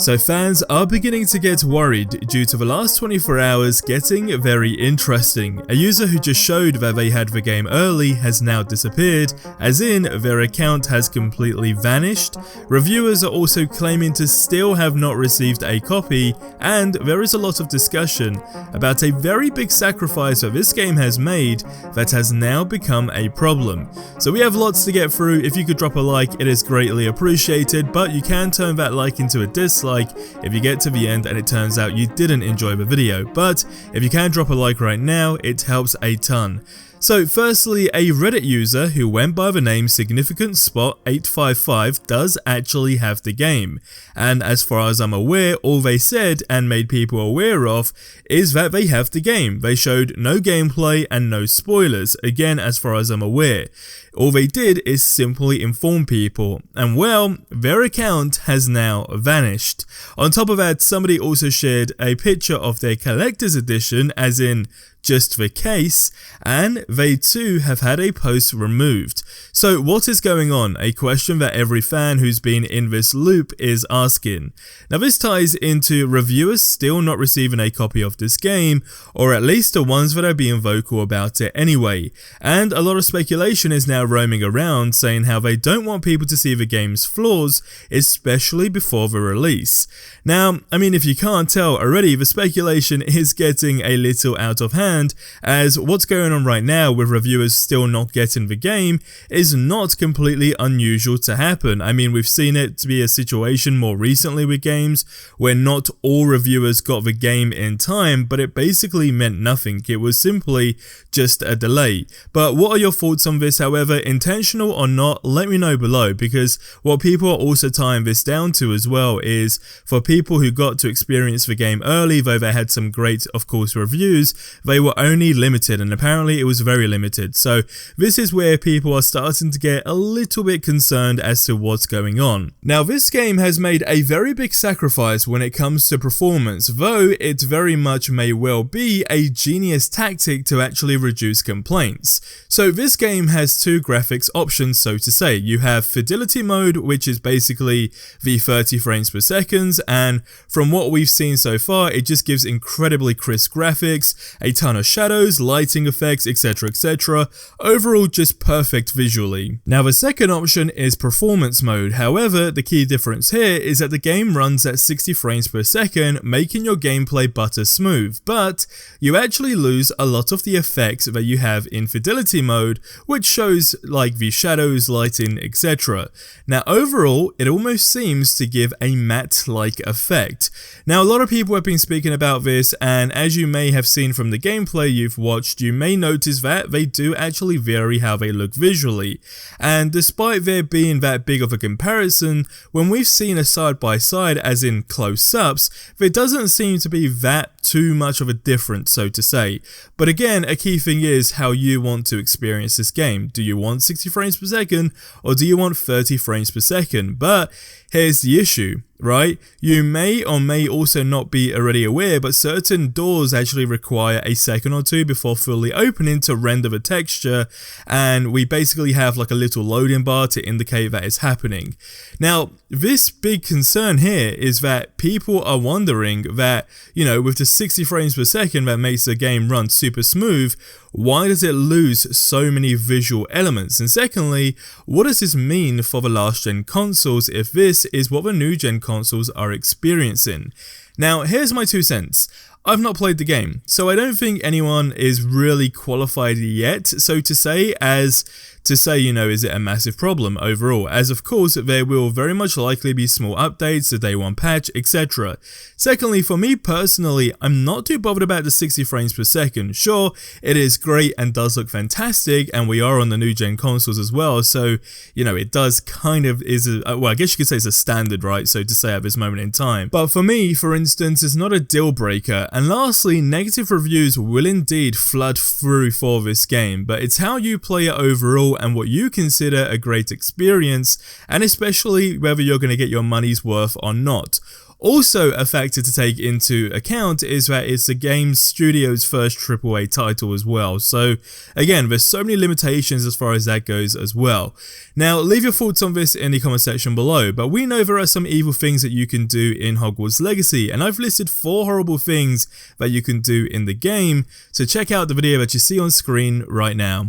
So fans are beginning to get worried due to the last 24 hours getting very interesting. A user who just showed that they had the game early has now disappeared, as in their account has completely vanished. Reviewers are also claiming to still have not received a copy, and there is a lot of discussion about a very big sacrifice that this game has made that has now become a problem. So we have lots to get through. If you could drop a like, it is greatly appreciated, but you can turn that like into a dislike if you get to the end and it turns out you didn't enjoy the video. But if you can drop a like right now, it helps a ton. So firstly, a Reddit user who went by the name SignificantSpot855 does actually have the game, and as far as I'm aware, all they said and made people aware of is that they have the game. They showed no gameplay and no spoilers, again as far as I'm aware. All they did is simply inform people, and well, their account has now vanished. On top of that, somebody also shared a picture of their collector's edition, as in just the case, and they too have had a post removed. So what is going on? A question that every fan who's been in this loop is asking. Now this ties into reviewers still not receiving a copy of this game, or at least the ones that are being vocal about it anyway. And a lot of speculation is now roaming around saying how they don't want people to see the game's flaws, especially before the release. Now, I mean, if you can't tell already, the speculation is getting a little out of hand, as what's going on right now with reviewers still not getting the game is not completely unusual to happen. I mean, we've seen it to be a situation more recently with games where not all reviewers got the game in time, but it basically meant nothing. It was simply just a delay. But what are your thoughts on this? However, intentional or not, let me know below, because what people are also tying this down to as well is for people who got to experience the game early, though they had some great, of course, reviews, they were only limited, and apparently it was very limited. So this is where people are starting to get a little bit concerned as to what's going on. Now this game has made a very big sacrifice when it comes to performance, though it very much may well be a genius tactic to actually reduce complaints. So this game has two graphics options, so to say. You have fidelity mode, which is basically the 30 frames per second, and from what we've seen so far, it just gives incredibly crisp graphics, a ton of shadows, lighting effects, etc, etc. Overall just perfect visually. Now the second option is performance mode. However, the key difference here is that the game runs at 60 frames per second, making your gameplay butter smooth, but you actually lose a lot of the effects that you have in fidelity mode, which shows like the shadows, lighting, etc. Now overall, it almost seems to give a matte-like effect. Now a lot of people have been speaking about this, and as you may have seen from the gameplay you've watched, you may notice that they do actually vary how they look visually. And despite there being that big of a comparison, when we've seen a side by side as in close-ups, there doesn't seem to be that too much of a difference, so to say. But again, a key thing is how you want to experience this game. Do you want 60 frames per second, or do you want 30 frames per second? But here's the issue, right? You may or may also not be already aware, but certain doors actually require a second or two before fully opening to render the texture, and we basically have like a little loading bar to indicate that it's happening. Now, this big concern here is that people are wondering that, you know, with the 60 frames per second that makes the game run super smooth, why does it lose so many visual elements? And secondly, what does this mean for the last gen consoles if this is what the new gen consoles are experiencing? Now, here's my 2 cents. I've not played the game, so I don't think anyone is really qualified yet, so to say, as to say, you know, is it a massive problem overall, as of course there will very much likely be small updates, the day one patch, etc. Secondly, for me personally, I'm not too bothered about the 60 frames per second. Sure, it is great and does look fantastic, and we are on the new gen consoles as well, so, you know, it does kind of is a, well, I guess you could say it's a standard, right, so to say, at this moment in time. But for me, for instance, it's not a deal breaker. And lastly, negative reviews will indeed flood through for this game, but it's how you play it overall and what you consider a great experience, and especially whether you're going to get your money's worth or not. Also, a factor to take into account is that it's the game studio's first AAA title as well. So again, there's so many limitations as far as that goes as well. Now, leave your thoughts on this in the comment section below, but we know there are some evil things that you can do in Hogwarts Legacy, and I've listed 4 horrible things that you can do in the game, so check out the video that you see on screen right now.